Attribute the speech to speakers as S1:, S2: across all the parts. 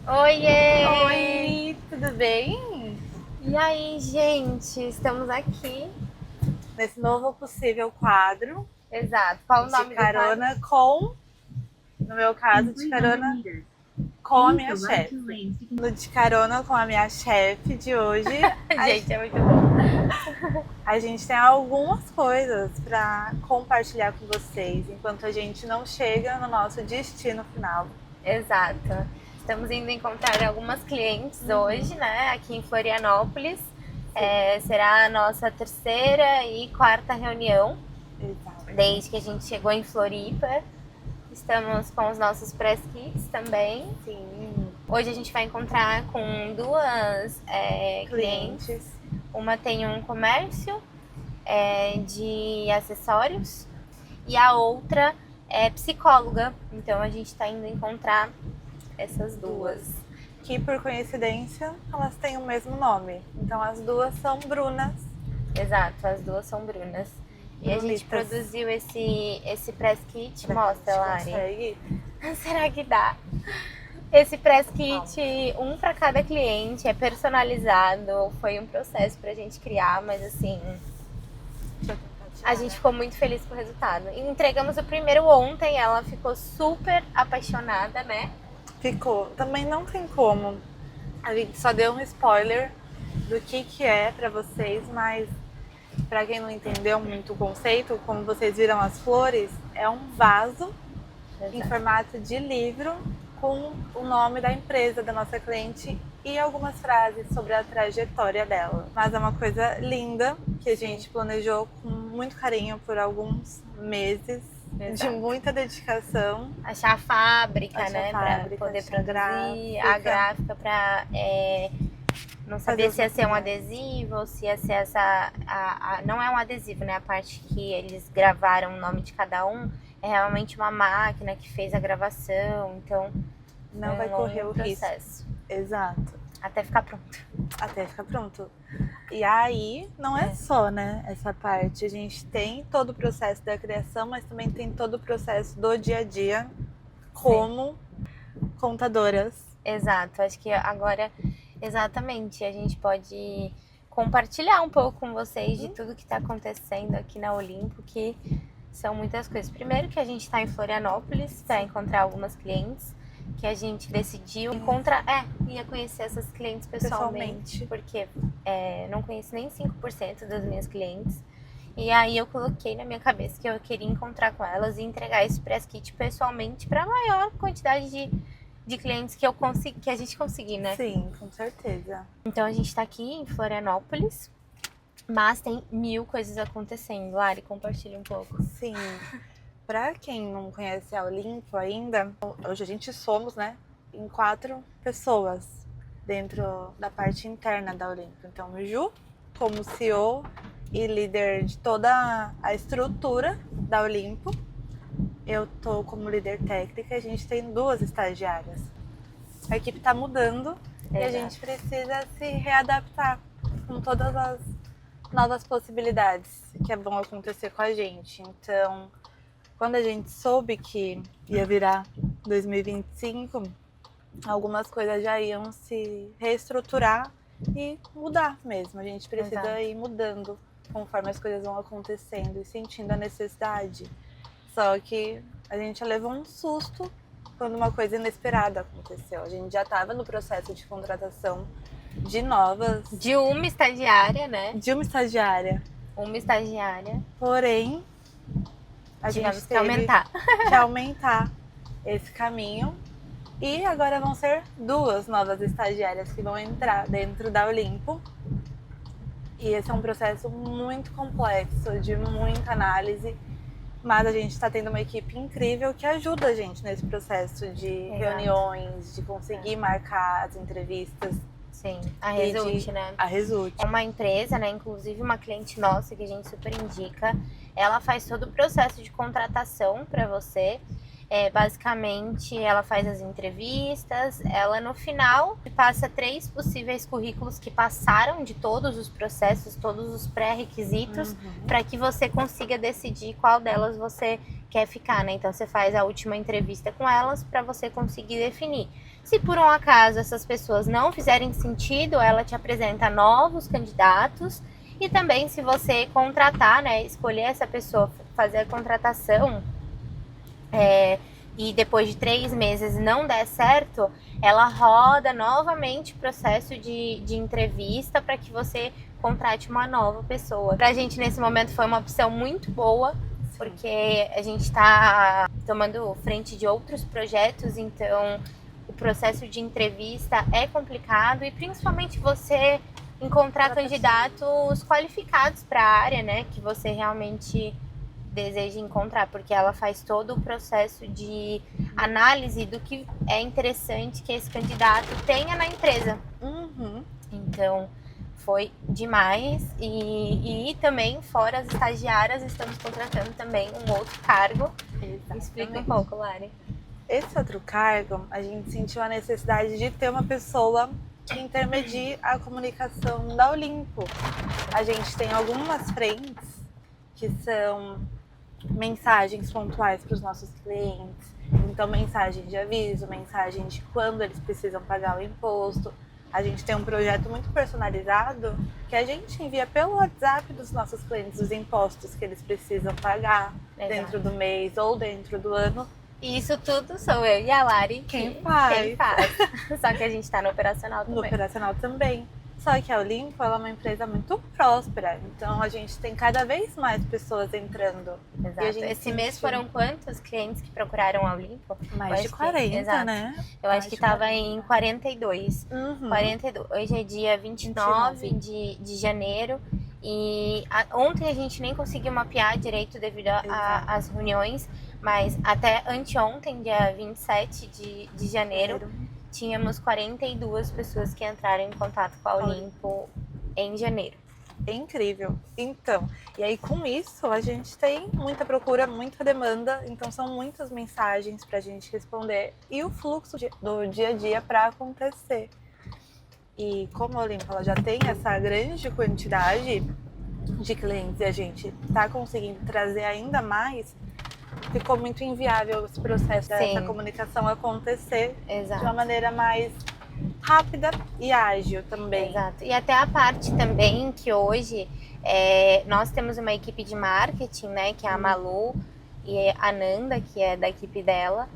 S1: Oiê!
S2: Oi, tudo bem?
S1: E aí, gente? Estamos aqui.
S2: Nesse novo possível quadro,
S1: Exato. Qual o
S2: de
S1: nome do quadro?
S2: carona com, no meu caso, de carona com a minha chefe. No de carona com a minha chefe de hoje,
S1: Gente, é muito bom.
S2: a gente tem algumas coisas para compartilhar com vocês, enquanto a gente não chega no nosso destino final.
S1: Exato. Estamos indo encontrar algumas clientes hoje, né? Aqui em Florianópolis. Será a nossa terceira e quarta reunião
S2: Exato.
S1: desde que a gente chegou em Floripa. Estamos com os nossos press kits também.
S2: Sim,
S1: Hoje a gente vai encontrar com duas clientes.
S2: clientes.
S1: Uma tem um comércio de acessórios e a outra é psicóloga. Então a gente está indo encontrar essas duas.
S2: Que por coincidência elas têm o mesmo nome. Então as duas são Brunas.
S1: Exato, as duas são Brunas. E a gente
S2: Bonitas.
S1: produziu esse press kit. Mostra, Lari.
S2: Consegue?
S1: Será que dá? Esse press kit, um para cada cliente, é personalizado. Foi um processo pra gente criar, mas assim, a gente ficou muito feliz com o resultado. E entregamos o primeiro ontem, ela ficou super apaixonada, né?
S2: Ficou. Também não tem como. A gente só deu um spoiler do que é pra vocês, mas pra quem não entendeu muito o conceito, como vocês viram as flores, é um vaso em formato de livro com o nome da empresa da nossa cliente e algumas frases sobre a trajetória dela. Mas é uma coisa linda que a gente planejou com muito carinho por alguns meses.
S1: Exato.
S2: De muita dedicação.
S1: Achar a fábrica,
S2: Achar
S1: né?
S2: a fábrica,
S1: Pra poder
S2: achar
S1: produzir,
S2: gráfica.
S1: a gráfica pra... não sabia
S2: Fazer
S1: se ia
S2: os
S1: ser um
S2: maquiagens.
S1: adesivo ou se ia ser essa... não é um adesivo, né? A parte que eles gravaram o nome de cada um é realmente uma máquina que fez a gravação. Então,
S2: Não vai correr o risco.
S1: processo.
S2: Exato.
S1: Até ficar pronto.
S2: Até ficar pronto. E aí, não é só, né, essa parte. A gente tem todo o processo da criação, mas também tem todo o processo do dia a dia como contadoras.
S1: Exato. Acho que agora, exatamente, a gente pode compartilhar um pouco com vocês de tudo que está acontecendo aqui na Olimpo, que são muitas coisas. Primeiro que a gente está em Florianópolis para encontrar algumas clientes, que a gente decidiu encontrar, ia conhecer essas clientes pessoalmente. Porque não conheço nem 5% das minhas clientes. E aí eu coloquei na minha cabeça que eu queria encontrar com elas e entregar esse press kit pessoalmente para a maior quantidade de clientes que a gente conseguir, né?
S2: Sim, com certeza.
S1: Então a gente tá aqui em Florianópolis, mas tem 1000 coisas acontecendo. Lari, compartilha um pouco.
S2: Sim. Pra quem não conhece a Olimpo ainda, hoje a gente somos, né, em 4 pessoas dentro da parte interna da Olimpo. Então, o Ju, como CEO e líder de toda a estrutura da Olimpo, eu tô como líder técnica e a gente tem 2 estagiárias. A equipe tá mudando e a gente precisa se readaptar com todas as novas possibilidades que vão acontecer com a gente. Então, quando a gente soube que ia virar 2025, algumas coisas já iam se reestruturar e mudar mesmo. A gente precisa ir mudando conforme as coisas vão acontecendo e sentindo a necessidade. Só que a gente levou um susto quando uma coisa inesperada aconteceu. A gente já estava no processo de contratação de novas...
S1: De uma estagiária, né?
S2: De uma estagiária.
S1: Uma estagiária.
S2: Porém, a gente
S1: Tivemos que
S2: teve
S1: aumentar.
S2: que aumentar esse caminho. E agora vão ser 2 novas estagiárias que vão entrar dentro da Olimpo. E esse é um processo muito complexo, de muita análise. Mas a gente está tendo uma equipe incrível que ajuda a gente nesse processo de reuniões, de conseguir marcar as entrevistas.
S1: Sim, a Result, né?
S2: A Result.
S1: É uma empresa, né? Inclusive uma cliente nossa que a gente super indica. Ela faz todo o processo de contratação para você. Basicamente, ela faz as entrevistas. Ela, no final, passa 3 possíveis currículos que passaram de todos os processos, todos os pré-requisitos, para que você consiga decidir qual delas você quer ficar, né? Então, você faz a última entrevista com elas para você conseguir definir Se por um acaso essas pessoas não fizerem sentido, ela te apresenta novos candidatos. E também, se você contratar, né, escolher essa pessoa, fazer a contratação, e depois de 3 meses não der certo, ela roda novamente o processo de entrevista para que você contrate uma nova pessoa. Pra gente, nesse momento, foi uma opção muito boa, porque a gente está tomando frente de outros projetos, então o processo de entrevista é complicado e principalmente você encontrar candidatos qualificados para a área, né, que você realmente deseja encontrar, porque ela faz todo o processo de análise do que é interessante que esse candidato tenha na empresa. Então, foi demais. E também, fora as estagiárias, estamos contratando também um outro cargo.
S2: Exatamente.
S1: Explica um pouco, Lari.
S2: Esse outro cargo, a gente sentiu a necessidade de ter uma pessoa que intermedie a comunicação da Olimpo. A gente tem algumas frentes que são mensagens pontuais para os nossos clientes. Então, mensagem de aviso, mensagem de quando eles precisam pagar o imposto. A gente tem um projeto muito personalizado que a gente envia pelo WhatsApp dos nossos clientes os impostos que eles precisam pagar dentro do mês ou dentro do ano.
S1: E isso tudo sou eu e a Lari
S2: quem faz.
S1: Só que a gente tá no operacional também.
S2: No operacional também. Só que a Olimpo, ela é uma empresa muito próspera. Então, a gente tem cada vez mais pessoas entrando.
S1: Exato. Esse mês foram quantos clientes que procuraram a Olimpo?
S2: Mais de 40, né?
S1: Eu acho que tava em 42. 42. Hoje é dia 29 de janeiro. E ontem a gente nem conseguiu mapear direito devido às reuniões. Mas até anteontem, dia 27 de janeiro, tínhamos 42 pessoas que entraram em contato com a Olimpo em janeiro.
S2: É incrível. Então, e aí com isso a gente tem muita procura, muita demanda, então são muitas mensagens pra gente responder e o fluxo do dia a dia para acontecer. E como a Olimpo ela já tem essa grande quantidade de clientes e a gente tá conseguindo trazer ainda mais, ficou muito inviável esse processo dessa comunicação acontecer de uma maneira mais rápida e ágil também.
S1: Exato. E até a parte também que hoje nós temos uma equipe de marketing, né, que é a Malu e a Nanda, que é da equipe dela,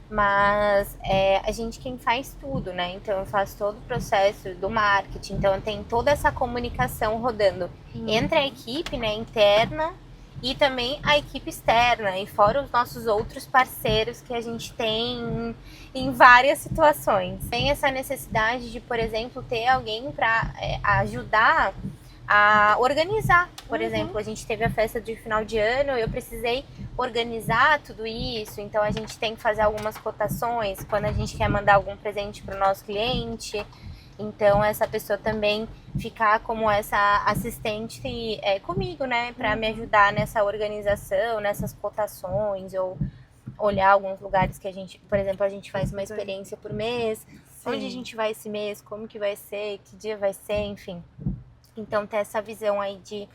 S1: mas a gente quem faz tudo, né? Então eu faço todo o processo do marketing, então tem toda essa comunicação rodando entre a equipe, né, interna e também a equipe externa, e fora os nossos outros parceiros que a gente tem em várias situações. Tem essa necessidade de, por exemplo, ter alguém para ajudar a organizar. Por exemplo, a gente teve a festa de final de ano, eu precisei organizar tudo isso, então a gente tem que fazer algumas cotações quando a gente quer mandar algum presente para o nosso cliente. Então, essa pessoa também ficar como essa assistente comigo, né? Para me ajudar nessa organização, nessas cotações, ou olhar alguns lugares que a gente... Por exemplo, a gente faz uma experiência por mês. Sim. Onde a gente vai esse mês, como que vai ser, que dia vai ser, enfim. Então, ter essa visão aí de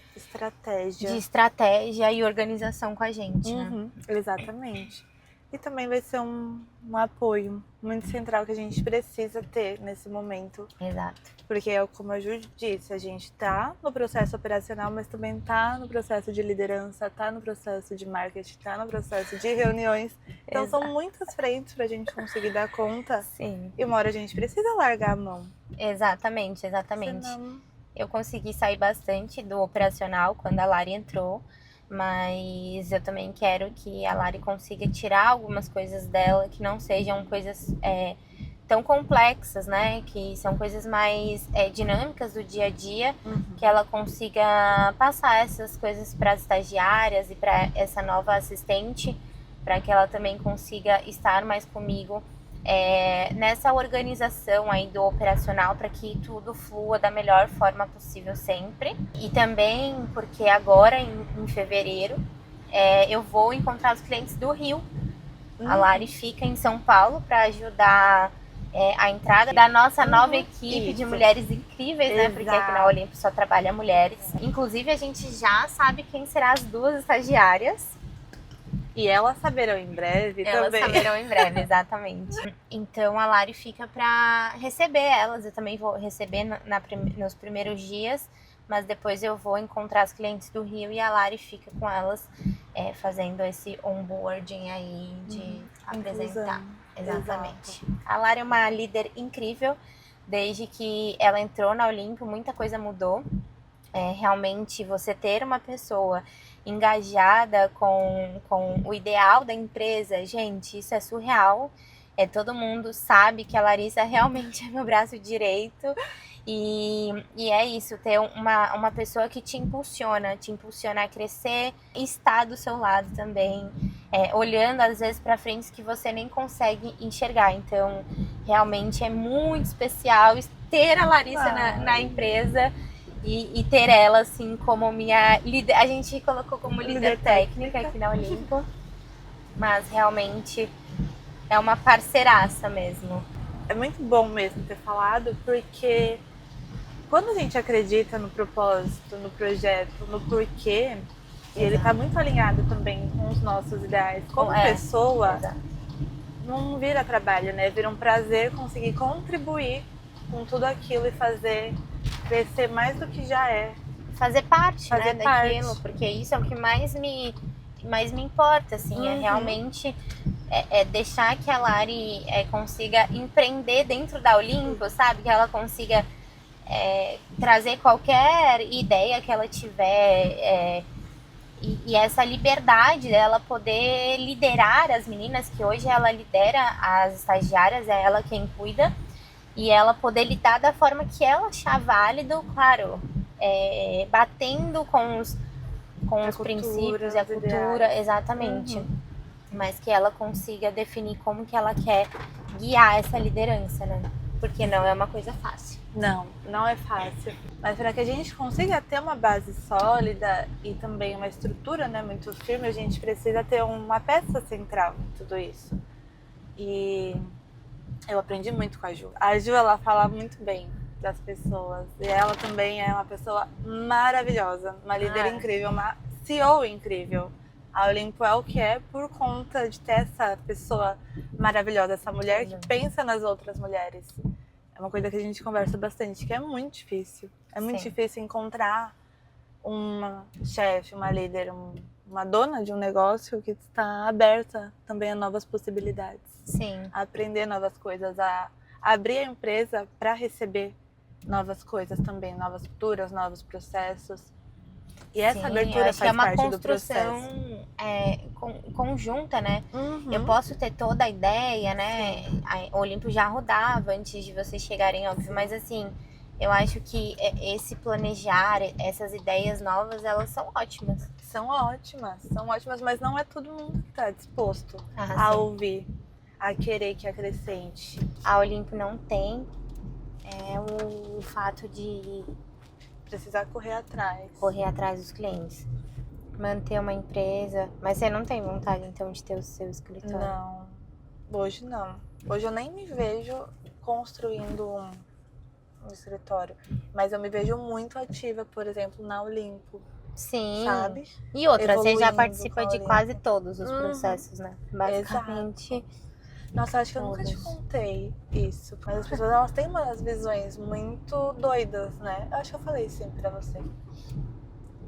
S1: estratégia e organização com a gente, né?
S2: Exatamente. E também vai ser um apoio muito central que a gente precisa ter nesse momento.
S1: Exato.
S2: Porque, como a Ju disse, a gente tá no processo operacional, mas também tá no processo de liderança, tá no processo de marketing, tá no processo de reuniões. Então, são muitas frentes pra gente conseguir dar conta.
S1: Sim.
S2: E uma hora a gente precisa largar a mão.
S1: Exatamente.
S2: Senão...
S1: Eu consegui sair bastante do operacional quando a Lari entrou. Mas eu também quero que a Lari consiga tirar algumas coisas dela que não sejam coisas tão complexas, né? Que são coisas mais dinâmicas do dia a dia, que ela consiga passar essas coisas para as estagiárias e para essa nova assistente, para que ela também consiga estar mais comigo nessa organização aí do operacional, para que tudo flua da melhor forma possível sempre. E também porque agora em fevereiro eu vou encontrar os clientes do Rio. A Lari fica em São Paulo para ajudar a entrada da nossa nova equipe de mulheres incríveis, né? Porque aqui na Olimpo só trabalha mulheres. Inclusive a gente já sabe quem serão as 2 estagiárias.
S2: E elas saberão em breve
S1: Elas
S2: também.
S1: saberão em breve, exatamente. Então a Lari fica pra receber elas. Eu também vou receber nos primeiros dias, mas depois eu vou encontrar as clientes do Rio e a Lari fica com elas fazendo esse onboarding aí de apresentar. Exatamente.
S2: Exato.
S1: A Lari é uma líder incrível. Desde que ela entrou na Olimpo, muita coisa mudou. Realmente você ter uma pessoa engajada com o ideal da empresa, gente, isso é surreal. Todo mundo sabe que a Larissa realmente é meu braço direito. E é isso, ter uma pessoa que te impulsiona a crescer e estar do seu lado também, olhando às vezes para frentes que você nem consegue enxergar. Então, realmente é muito especial ter a Larissa na empresa e ter ela assim como minha líder. A gente colocou como líder técnica aqui na Olimpo, mas realmente é uma parceiraça mesmo.
S2: É muito bom mesmo ter falado, porque quando a gente acredita no propósito, no projeto, no porquê, e ele tá muito alinhado também com os nossos ideais como pessoa, não vira trabalho, né? Vira um prazer conseguir contribuir com tudo aquilo e fazer crescer mais do que já é.
S1: Fazer parte, daquilo, porque isso é o que mais me importa, assim, é realmente deixar que a Lari consiga empreender dentro da Olimpo, sabe? Que ela consiga trazer qualquer ideia que ela tiver e essa liberdade dela poder liderar as meninas, que hoje ela lidera as estagiárias, é ela quem cuida, e ela poder lidar da forma que ela achar válido, claro, batendo com os princípios e a cultura, exatamente. Mas que ela consiga definir como que ela quer guiar essa liderança, né? Porque não é uma coisa fácil.
S2: Não é fácil. Mas para que a gente consiga ter uma base sólida e também uma estrutura, né, muito firme, a gente precisa ter uma peça central em tudo isso. E eu aprendi muito com a Ju. A Ju, ela fala muito bem das pessoas. E ela também é uma pessoa maravilhosa, uma líder incrível, uma CEO incrível. A Olimpo é o que é por conta de ter essa pessoa maravilhosa, essa mulher que pensa nas outras mulheres. É uma coisa que a gente conversa bastante, que é muito difícil. É muito difícil encontrar uma chefe, uma líder, uma dona de um negócio que está aberta também a novas possibilidades.
S1: Sim.
S2: A aprender novas coisas, a abrir a empresa para receber novas coisas também, novas culturas, novos processos. E essa abertura faz parte do processo.
S1: É uma construção conjunta, né? Eu posso ter toda a ideia, né? A Olimpo já rodava antes de vocês chegarem, óbvio. Mas assim, eu acho que esse planejar, essas ideias novas, elas são ótimas.
S2: São ótimas, mas não é todo mundo que está disposto a ouvir, a querer que acrescente.
S1: A Olimpo não tem o fato de
S2: precisar correr atrás
S1: dos clientes, manter uma empresa. Mas você não tem vontade então de ter o seu escritório?
S2: Não, hoje não. Hoje eu nem me vejo construindo um escritório, mas eu me vejo muito ativa, por exemplo, na Olimpo.
S1: Sim.
S2: Sabe?
S1: E outra, você já participa de quase todos os processos, né? Basicamente.
S2: Exato. Nossa, acho que eu nunca te contei isso. Mas as pessoas, elas têm umas visões muito doidas, né? Eu acho que eu falei sempre pra você.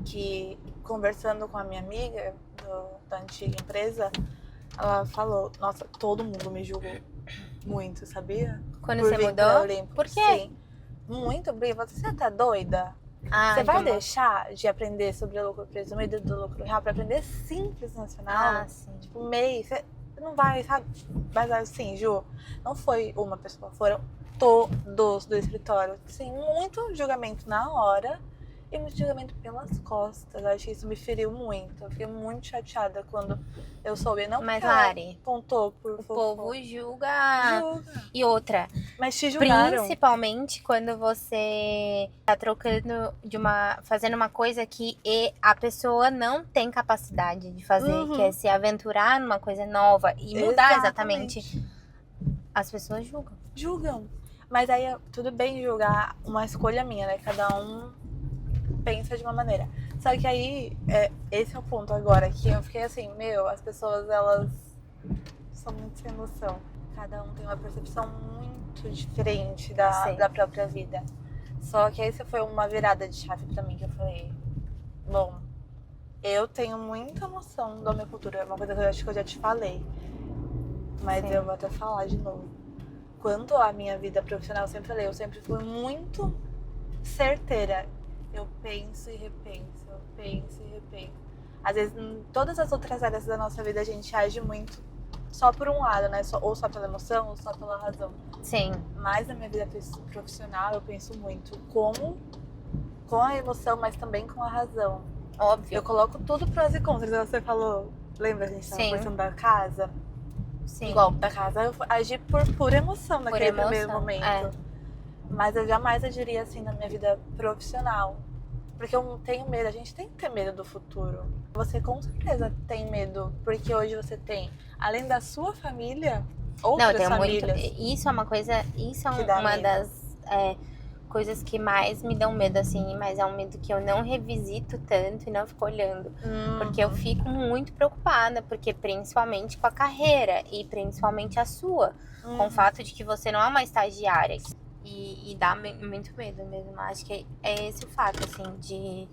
S2: Que, conversando com a minha amiga da antiga empresa, ela falou, nossa, todo mundo me julgou muito, sabia?
S1: Quando você mudou? Por quê?
S2: Sim. Muito, porque você tá doida? Você vai deixar de aprender sobre o lucro presumido do lucro real pra aprender Simples Nacional? Tipo, MEI, você não vai, sabe? Mas assim, Ju, não foi uma pessoa, foram todos do escritório. Sim, muito julgamento na hora e muito julgamento pelas costas. Eu acho que isso me feriu muito. Eu fiquei muito chateada quando eu soube. Não,
S1: mas Lari,
S2: contou por
S1: o povo julga. E outra,
S2: mas te julgaram.
S1: Principalmente quando você tá trocando fazendo uma coisa que a pessoa não tem capacidade de fazer, que é se aventurar numa coisa nova e mudar exatamente. As pessoas julgam.
S2: Mas aí tudo bem julgar uma escolha minha, né? Cada um pensa de uma maneira. Só que aí, esse é o ponto agora, que eu fiquei assim, as pessoas, elas são muito sem noção. Cada um tem uma percepção muito diferente da própria vida. Só que essa foi uma virada de chave pra mim, que eu falei, bom, eu tenho muita noção da minha cultura, é uma coisa que eu acho que eu já te falei, mas eu vou até falar de novo. Quanto à minha vida profissional, eu sempre fui muito certeira. Eu penso e repenso, eu penso e repenso. Às vezes, em todas as outras áreas da nossa vida, a gente age muito só por um lado, né? Ou só pela emoção, ou só pela razão.
S1: Sim.
S2: Mas na minha vida profissional, eu penso muito com a emoção, mas também com a razão.
S1: Óbvio.
S2: Eu coloco tudo prós e contras. Você falou, lembra, a gente estava conversando da casa?
S1: Sim.
S2: Igual, da casa eu agi por pura emoção naquele primeiro momento. Mas eu jamais agiria assim na minha vida profissional. Porque eu tenho medo, a gente tem que ter medo do futuro. Você com certeza tem medo, porque hoje você tem, além da sua família, outras famílias.
S1: Isso é uma coisa, uma das coisas que mais me dão medo, assim, mas é um medo que eu não revisito tanto e não fico olhando. Porque eu fico muito preocupada, porque principalmente com a carreira e principalmente a sua, com o fato de que você não é uma estagiária. E dá muito medo mesmo. Acho que é esse o fato, assim,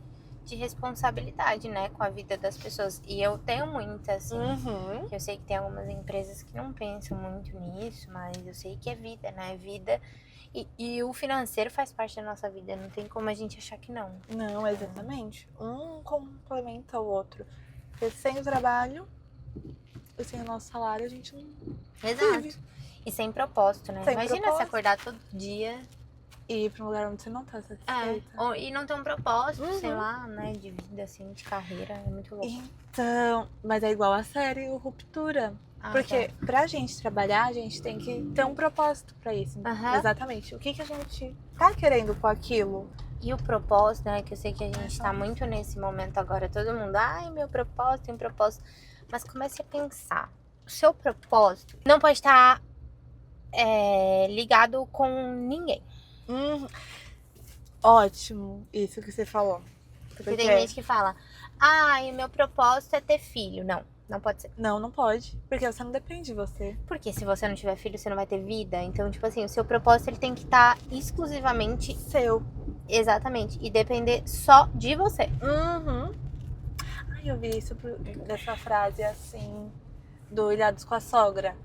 S1: de responsabilidade, né, com a vida das pessoas. E eu tenho muitas, assim. Eu sei que tem algumas empresas que não pensam muito nisso, mas eu sei que é vida, né? Vida. E o financeiro faz parte da nossa vida. Não tem como a gente achar que não.
S2: Não, exatamente. Um complementa o outro. Porque sem o trabalho e sem o nosso salário, a gente não vive.
S1: E sem propósito, né? Imagina se acordar todo dia
S2: e ir pra um lugar onde você não tá satisfeita.
S1: E não ter um propósito, sei lá, né? De vida, assim, de carreira. É muito louco.
S2: Então, mas é igual a série o Ruptura. Porque pra gente trabalhar, a gente tem que ter um propósito pra isso. Exatamente. O que a gente tá querendo com aquilo?
S1: E o propósito, né? Que eu sei que a gente tá muito nesse momento agora. Todo mundo, meu propósito, tem propósito. Mas comece a pensar. O seu propósito não pode estar ligado com ninguém.
S2: Ótimo, isso que você falou.
S1: Porque tem gente que fala, o meu propósito é ter filho. Não pode ser.
S2: Não pode, porque você não depende de você.
S1: Porque se você não tiver filho, você não vai ter vida. Então, tipo assim, o seu propósito ele tem que estar exclusivamente
S2: seu.
S1: Exatamente. E depender só de você.
S2: Eu vi isso dessa frase assim, do Ilhados com a Sogra.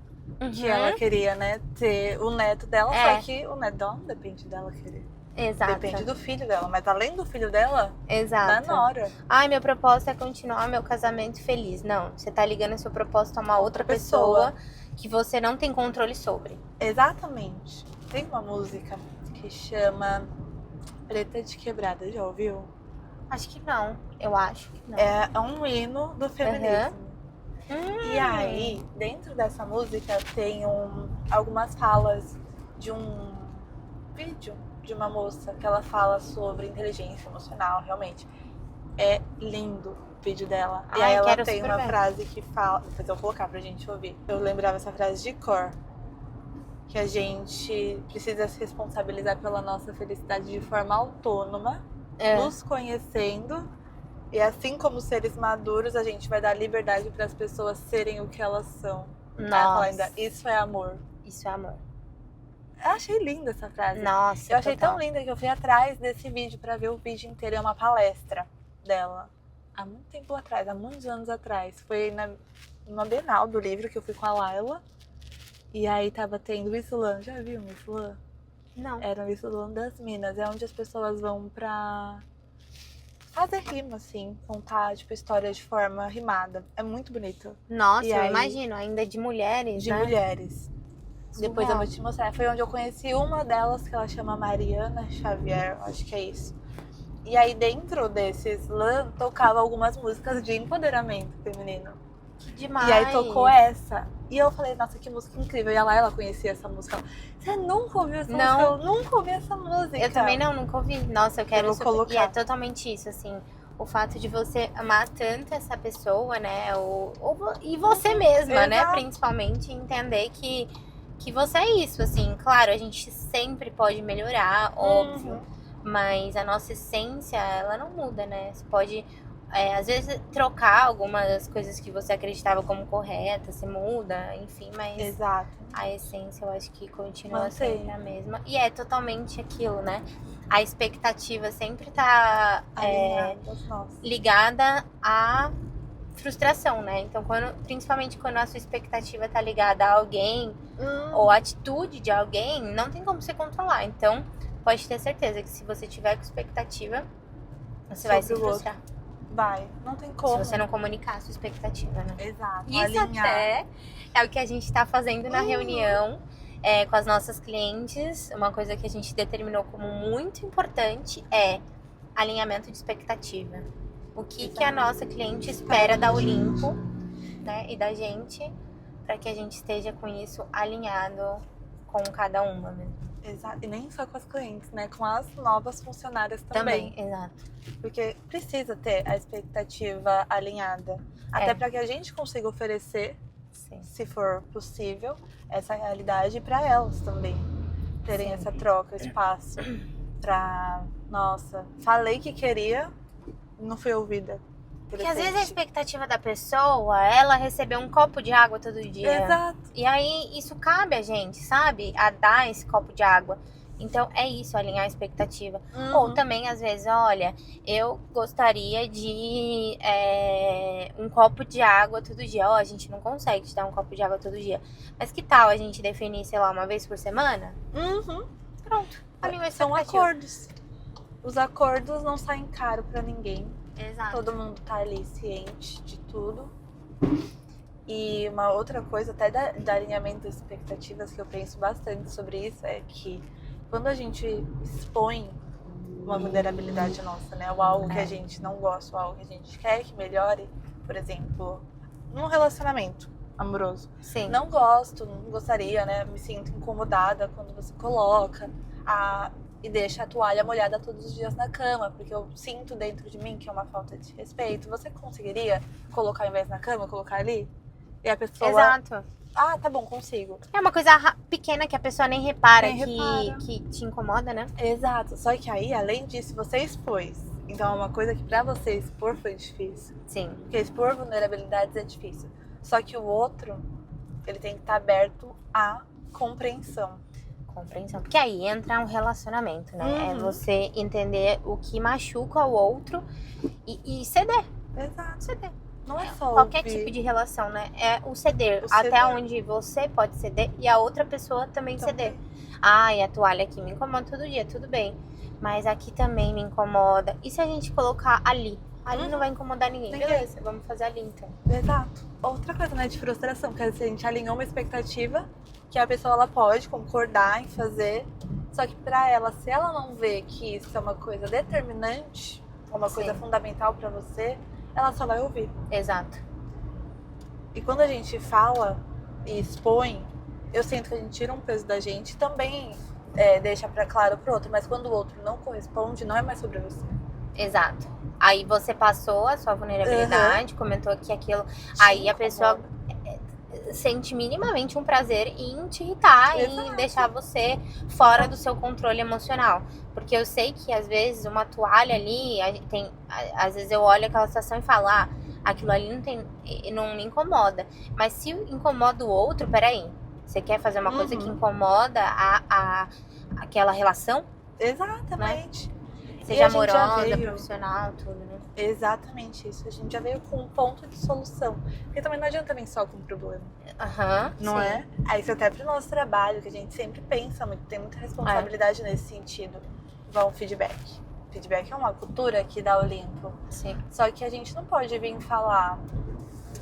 S2: Que ela queria, né, ter o neto dela, só que o neto dela não depende dela querer.
S1: Exato.
S2: Depende do filho dela, mas além do filho dela,
S1: da
S2: nora.
S1: Meu propósito é continuar meu casamento feliz. Não, você tá ligando seu propósito a uma outra pessoa que você não tem controle sobre.
S2: Exatamente. Tem uma música que chama Preta de Quebrada, já ouviu?
S1: Acho que não, eu acho que não.
S2: É um hino do feminismo. E aí, dentro dessa música tem algumas falas de um vídeo de uma moça que ela fala sobre inteligência emocional, realmente. É lindo o vídeo dela. E aí ela tem uma frase que fala, depois eu vou colocar pra gente ouvir. Eu lembrava essa frase de cor. Que a gente precisa se responsabilizar pela nossa felicidade de forma autônoma, nos conhecendo. E assim como seres maduros, a gente vai dar liberdade para as pessoas serem o que elas são.
S1: Nossa.
S2: Isso é amor.
S1: Isso é amor.
S2: Eu achei linda essa frase.
S1: Nossa,
S2: eu achei tão linda que eu fui atrás desse vídeo para ver o vídeo inteiro. É uma palestra dela. Há muito tempo atrás, há muitos anos atrás. Foi numa Bienal do livro que eu fui com a Laila. E aí tava tendo o Islã. Já viu o Islã?
S1: Não.
S2: Era o Islã das Minas. É onde as pessoas vão pra fazer rima, assim, contar, tipo, histórias de forma rimada. É muito bonito.
S1: Nossa, eu imagino, ainda de mulheres,
S2: de mulheres. Depois eu vou te mostrar. Foi onde eu conheci uma delas, que ela chama Mariana Xavier, acho que é isso. E aí, dentro desse slam, tocava algumas músicas de empoderamento feminino.
S1: Que demais!
S2: E aí tocou essa. E eu falei, nossa, que música incrível. E ela conhecia essa música. Você nunca ouviu essa música? Eu nunca ouvi essa música.
S1: Eu também nunca ouvi. Nossa, eu quero
S2: vou colocar.
S1: E é totalmente isso, assim. O fato de você amar tanto essa pessoa, né? E você mesma, né? Principalmente, entender que você é isso, assim. Claro, a gente sempre pode melhorar, óbvio. Mas a nossa essência, ela não muda, né? Você pode, às vezes, trocar algumas coisas que você acreditava como corretas, você muda, enfim, mas
S2: Exato.
S1: a essência eu acho que continua
S2: Mantém.
S1: sempre a mesma. E é totalmente aquilo, né? A expectativa sempre tá
S2: Alinhadas, nossa.
S1: ligada à frustração, né? Então, principalmente quando a sua expectativa tá ligada a alguém ou a atitude de alguém, não tem como você controlar. Então, pode ter certeza que se você tiver com expectativa, você vai se
S2: Sobre o outro.
S1: frustrar.
S2: Vai, não tem como.
S1: Se você não comunicar a sua expectativa, né?
S2: Exato.
S1: Isso
S2: alinhar.
S1: até é o que a gente tá fazendo na reunião com as nossas clientes. Uma coisa que a gente determinou como muito importante é alinhamento de expectativa. O que a nossa cliente espera da Olimpo, né, e da gente, para que a gente esteja com isso alinhado com cada uma mesmo.
S2: Exato. E nem só com as clientes, né? Com as novas funcionárias também.
S1: Exato.
S2: Porque precisa ter a expectativa alinhada. Até para que a gente consiga oferecer,
S1: Sim.
S2: se for possível, essa realidade para elas também. Terem
S1: Sim.
S2: essa troca, espaço para... Nossa, falei que queria, não fui ouvida.
S1: Porque às vezes a expectativa da pessoa é ela receber um copo de água todo dia.
S2: Exato.
S1: E aí isso cabe a gente, sabe? A dar esse copo de água. Então é isso, alinhar a expectativa. Ou também, às vezes, olha, eu gostaria de um copo de água todo dia. Ó, a gente não consegue te dar um copo de água todo dia. Mas que tal a gente definir, sei lá, uma vez por semana? Pronto, alinhou a expectativa.
S2: São acordos. Os acordos não saem caro pra ninguém.
S1: Exato.
S2: Todo mundo tá ali ciente de tudo. E uma outra coisa, até da alinhamento das expectativas, que eu penso bastante sobre isso, é que quando a gente expõe uma vulnerabilidade nossa, né? Ou algo que a gente não gosta, ou algo que a gente quer que melhore, por exemplo, num relacionamento amoroso.
S1: Sim.
S2: Não gosto, não gostaria, né? Me sinto incomodada quando você coloca e deixa a toalha molhada todos os dias na cama, porque eu sinto dentro de mim que é uma falta de respeito. Você conseguiria colocar ao invés na cama, colocar ali? E a pessoa...
S1: Exato.
S2: Ah, tá bom, consigo.
S1: É uma coisa pequena que a pessoa nem repara,
S2: Nem
S1: que te incomoda, né?
S2: Exato. Só que aí, além disso, você expôs. Então é uma coisa que pra você expor foi difícil.
S1: Sim.
S2: Porque expor vulnerabilidades é difícil. Só que o outro, ele tem que estar aberto à compreensão.
S1: Compreensão. Porque aí entra um relacionamento, né? É você entender o que machuca o outro e ceder.
S2: Exato.
S1: Ceder.
S2: Não é só
S1: qualquer
S2: ouvir.
S1: tipo de relação, né? É o ceder.
S2: O
S1: Até
S2: ceder.
S1: onde você pode ceder e a outra pessoa também ceder. Ai, a toalha aqui me incomoda todo dia, tudo bem. Mas aqui também me incomoda. E se a gente colocar ali? Ali não vai incomodar ninguém. Beleza, vamos fazer ali então.
S2: Exato. Outra coisa, né, de frustração, que a gente alinhou uma expectativa que a pessoa ela pode concordar em fazer, só que pra ela, se ela não vê que isso é uma coisa determinante, uma coisa fundamental pra você, ela só vai ouvir.
S1: Exato.
S2: E quando a gente fala e expõe, eu sinto que a gente tira um peso da gente e também deixa pra claro pro outro, mas quando o outro não corresponde, não é mais sobre você.
S1: Exato. Aí você passou a sua vulnerabilidade, comentou que aquilo... Aí a pessoa sente minimamente um prazer em te irritar, em deixar você fora do seu controle emocional. Porque eu sei que às vezes uma toalha ali, às vezes eu olho aquela situação e falo, aquilo ali não me incomoda. Mas se incomoda o outro, peraí, você quer fazer uma coisa que incomoda aquela relação?
S2: Exatamente.
S1: Né? Seja amorosa, profissional, tudo, né?
S2: Exatamente isso. A gente já veio com um ponto de solução. Porque também não adianta vir só com o problema. Não é? Aí isso até pro nosso trabalho, que a gente sempre pensa muito, tem muita responsabilidade nesse sentido. Vão feedback. Feedback é uma cultura aqui da Olimpo.
S1: Sim.
S2: Só que a gente não pode vir falar,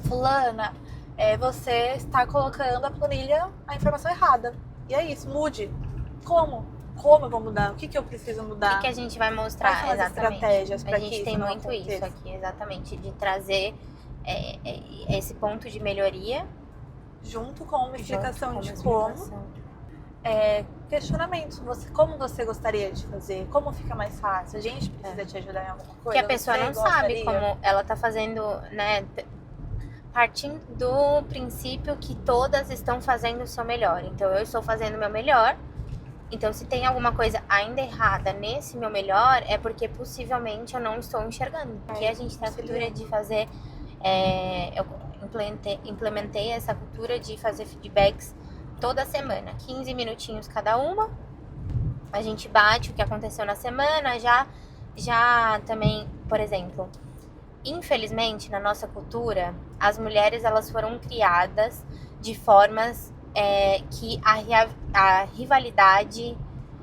S2: fulana, você está colocando a planilha, a informação errada. E é isso, mude. Como? Como eu vou mudar? O que eu preciso mudar?
S1: O que a gente vai mostrar?
S2: Quais são as estratégias para que
S1: A gente
S2: isso
S1: tem
S2: não
S1: muito
S2: aconteça?
S1: isso aqui, exatamente, de trazer esse ponto de melhoria
S2: junto com uma explicação de como. Questionamentos. Como você gostaria de fazer? Como fica mais fácil? A gente precisa te ajudar em alguma coisa?
S1: Que a pessoa não sabe como ela tá fazendo, né? Partindo do princípio que todas estão fazendo o seu melhor. Então eu estou fazendo o meu melhor Então, se tem alguma coisa ainda errada nesse meu melhor, é porque possivelmente eu não estou enxergando. Porque a gente tem a cultura de fazer... eu implementei essa cultura de fazer feedbacks toda semana. 15 minutinhos cada uma. A gente bate o que aconteceu na semana. Já também, por exemplo... Infelizmente, na nossa cultura, as mulheres elas foram criadas de formas que a rivalidade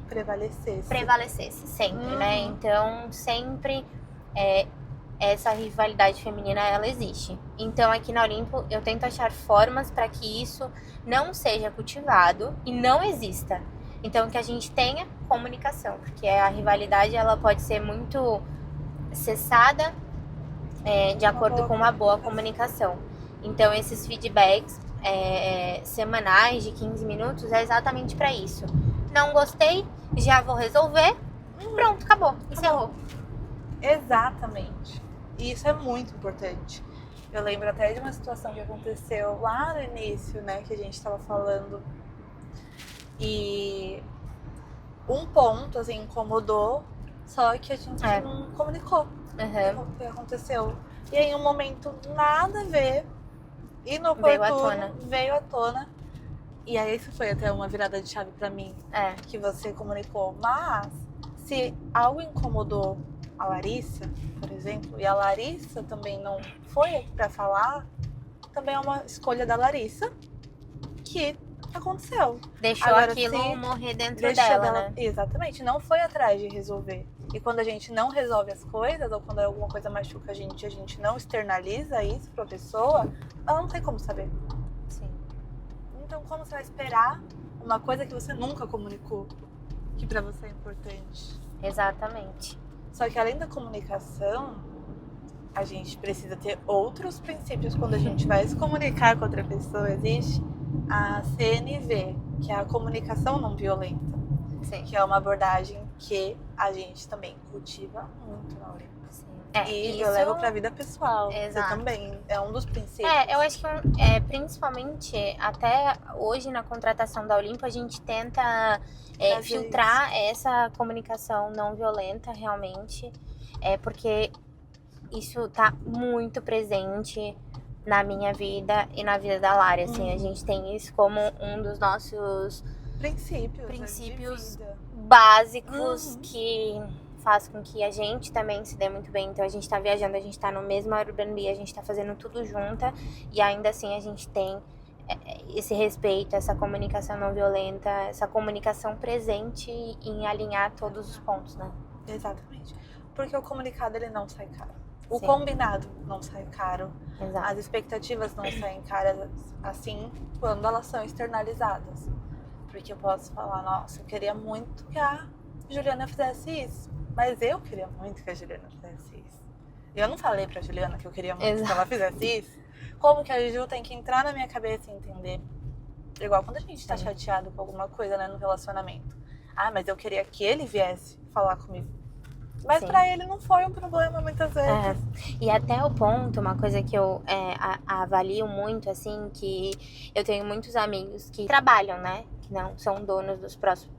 S1: prevalecesse sempre, né? Então, sempre essa rivalidade feminina, ela existe. Então, aqui na Olimpo, eu tento achar formas para que isso não seja cultivado e não exista. Então, que a gente tenha comunicação, porque a rivalidade, ela pode ser muito cessada de acordo com uma boa comunicação. Então, esses feedbacks semanais de 15 minutos é exatamente para isso. Não gostei, já vou resolver. Pronto, acabou, encerrou.
S2: Exatamente. E isso é muito importante. Eu lembro até de uma situação que aconteceu lá no início, né, que a gente estava falando. E um ponto, assim, incomodou, só que a gente não comunicou. O que aconteceu. E aí, um momento nada a ver, inoportuno, veio à tona. E aí, isso foi até uma virada de chave pra mim, que você comunicou. Mas, se algo incomodou a Larissa, por exemplo, e a Larissa também não foi pra falar, também é uma escolha da Larissa que aconteceu.
S1: Deixou agora, aquilo morrer dentro dela, né?
S2: Exatamente, não foi atrás de resolver. E quando a gente não resolve as coisas, ou quando alguma coisa machuca a gente não externaliza isso pra pessoa, ela não tem como saber.
S1: Sim.
S2: Então, como você vai esperar uma coisa que você nunca comunicou, que pra você é importante?
S1: Exatamente.
S2: Só que além da comunicação, a gente precisa ter outros princípios quando a gente vai se comunicar com outra pessoa. Existe a CNV, que é a comunicação não violenta.
S1: Sim.
S2: Que é uma abordagem que a gente também cultiva muito na Olimpo. E eu levo pra vida pessoal.
S1: Exato.
S2: Você também é um dos princípios.
S1: Eu acho que principalmente até hoje na contratação da Olimpo a gente tenta filtrar essa comunicação não violenta realmente, porque isso tá muito presente na minha vida e na vida da Lari, assim, a gente tem isso como um dos nossos princípios básicos que faz com que a gente também se dê muito bem. Então a gente tá viajando, a gente tá no mesmo Airbnb, a gente tá fazendo tudo junta e ainda assim a gente tem esse respeito, essa comunicação não violenta, essa comunicação presente em alinhar todos os pontos, né?
S2: Exatamente. Porque o comunicado, ele não sai caro. O combinado não sai caro.
S1: Exato.
S2: As expectativas não saem caras assim quando elas são externalizadas. Porque eu posso falar, nossa, eu queria muito que a Juliana fizesse isso. Mas eu queria muito que a Juliana fizesse isso. Eu não falei pra Juliana que eu queria muito que ela fizesse isso. Como que a Ju tem que entrar na minha cabeça e entender? Igual quando a gente tá chateado com alguma coisa, né, no relacionamento. Ah, mas eu queria que ele viesse falar comigo. Mas pra ele não foi um problema muitas vezes.
S1: E até o ponto, uma coisa que eu avalio muito, assim, que eu tenho muitos amigos que trabalham, né? Que não são donos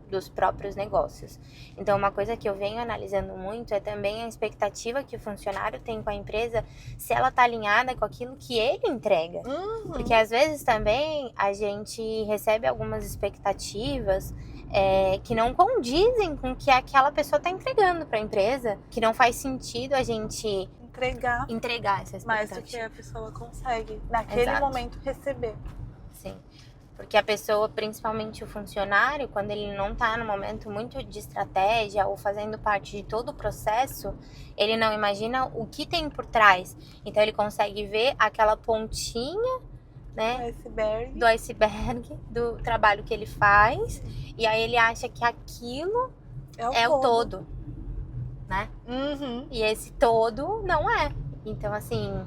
S1: dos próprios negócios. Então, uma coisa que eu venho analisando muito é também a expectativa que o funcionário tem com a empresa, se ela tá alinhada com aquilo que ele entrega. Porque às vezes também a gente recebe algumas expectativas que não condizem com o que aquela pessoa está entregando para a empresa, que não faz sentido a gente entregar essa expectativa.
S2: Mais do que a pessoa consegue, naquele momento, receber.
S1: Sim, porque a pessoa, principalmente o funcionário, quando ele não está no momento muito de estratégia ou fazendo parte de todo o processo, ele não imagina o que tem por trás. Então ele consegue ver aquela pontinha, né, do iceberg, do trabalho que ele faz, e aí ele acha que aquilo é o todo, né? E esse todo não é. Então, assim,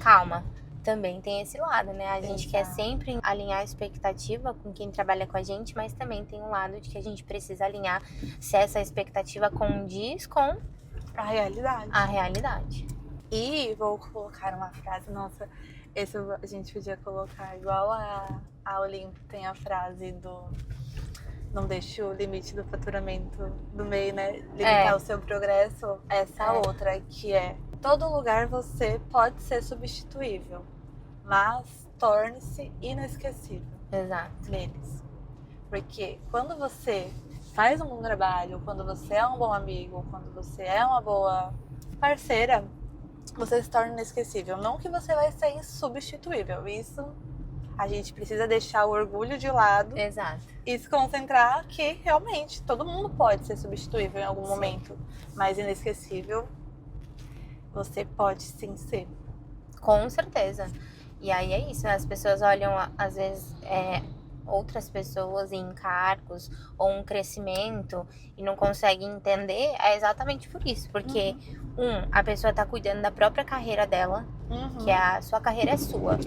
S1: calma, também tem esse lado, né? A gente quer sempre alinhar a expectativa com quem trabalha com a gente, mas também tem um lado de que a gente precisa alinhar se essa expectativa condiz com
S2: a realidade. E vou colocar uma frase, nossa... Esse a gente podia colocar igual a Olimpo tem a frase do não deixe o limite do faturamento do MEI, né, limitar o seu progresso. Essa outra, que é: todo lugar você pode ser substituível, mas torne-se inesquecível.
S1: Exato.
S2: Neles. Porque quando você faz um bom trabalho, quando você é um bom amigo, quando você é uma boa parceira, você se torna inesquecível. Não que você vai ser insubstituível. Isso a gente precisa deixar o orgulho de lado.
S1: Exato.
S2: E se concentrar que realmente todo mundo pode ser substituível em algum momento. Mas inesquecível você pode sim ser.
S1: Com certeza. E aí é isso, as pessoas olham, às vezes, outras pessoas em cargos ou um crescimento e não conseguem entender, é exatamente por isso. Porque, a pessoa tá cuidando da própria carreira dela, que a sua carreira é sua.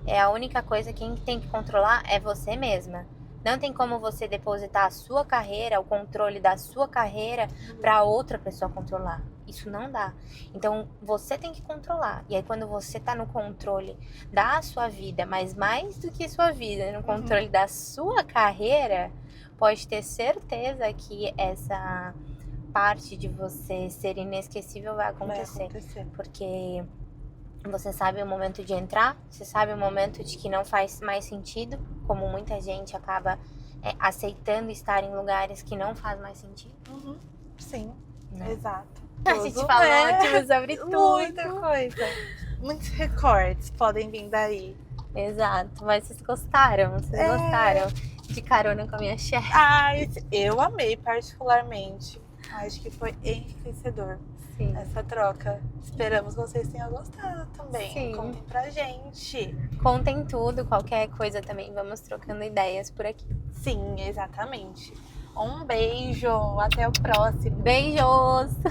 S1: É a única coisa que quem tem que controlar é você mesma. Não tem como você depositar a sua carreira, o controle da sua carreira para outra pessoa controlar. Isso não dá. Então, você tem que controlar. E aí, quando você tá no controle da sua vida, mas mais do que sua vida, no controle da sua carreira, pode ter certeza que essa parte de você ser inesquecível vai acontecer. Porque você sabe o momento de entrar, você sabe o momento de que não faz mais sentido, como muita gente acaba aceitando estar em lugares que não faz mais sentido.
S2: Sim, exato.
S1: A gente falou ótimo sobre tudo.
S2: Muita coisa. Muitos recortes podem vir daí.
S1: Exato, mas vocês gostaram? Vocês gostaram de carona com a minha chefe?
S2: Ai, eu amei particularmente. Acho que foi enriquecedor.
S1: Sim.
S2: Essa troca. Esperamos que vocês tenham gostado também.
S1: Sim.
S2: Contem pra gente.
S1: Contem tudo, qualquer coisa também. Vamos trocando ideias por aqui.
S2: Sim, exatamente. Um beijo. Até o próximo.
S1: Beijos!